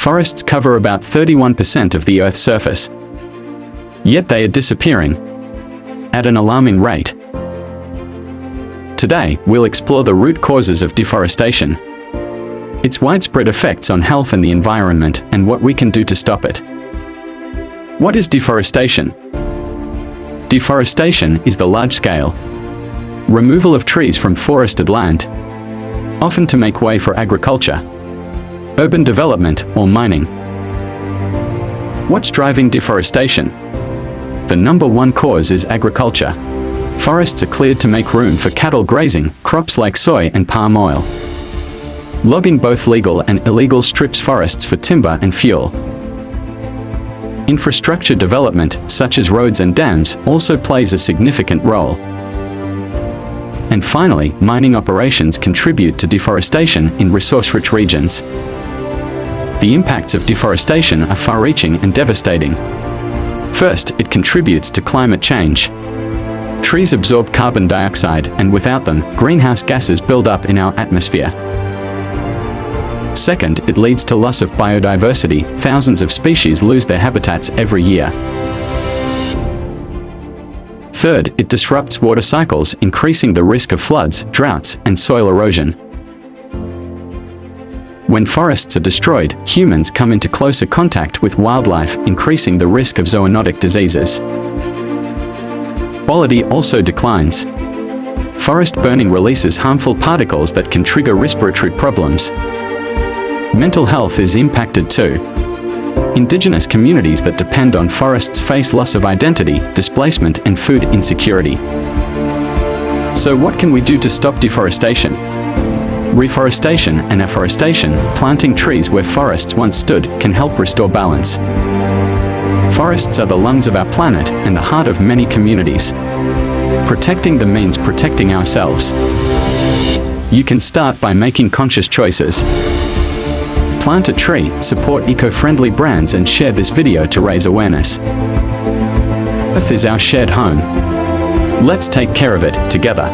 Forests cover about 31% of the Earth's surface. Yet they are disappearing at an alarming rate. Today, we'll explore the root causes of deforestation, its widespread effects on health and the environment, and what we can do to stop it. What is deforestation? Deforestation is the large-scale removal of trees from forested land, often to make way for agriculture, urban development, or mining. What's driving deforestation? The number one cause is agriculture. Forests are cleared to make room for cattle grazing, crops like soy and palm oil. Logging, both legal and illegal, strips forests for timber and fuel. Infrastructure development, such as roads and dams, also plays a significant role. And finally, mining operations contribute to deforestation in resource-rich regions. The impacts of deforestation are far-reaching and devastating. First, it contributes to climate change. Trees absorb carbon dioxide, and without them, greenhouse gases build up in our atmosphere. Second, it leads to loss of biodiversity. Thousands of species lose their habitats every year. Third, it disrupts water cycles, increasing the risk of floods, droughts, and soil erosion. When forests are destroyed, humans come into closer contact with wildlife, increasing the risk of zoonotic diseases. Quality also declines. Forest burning releases harmful particles that can trigger respiratory problems. Mental health is impacted too. Indigenous communities that depend on forests face loss of identity, displacement, and food insecurity. So what can we do to stop deforestation? Reforestation and afforestation, planting trees where forests once stood, can help restore balance. Forests are the lungs of our planet and the heart of many communities. Protecting them means protecting ourselves. You can start by making conscious choices. Plant a tree, support eco-friendly brands, and share this video to raise awareness. Earth is our shared home. Let's take care of it together.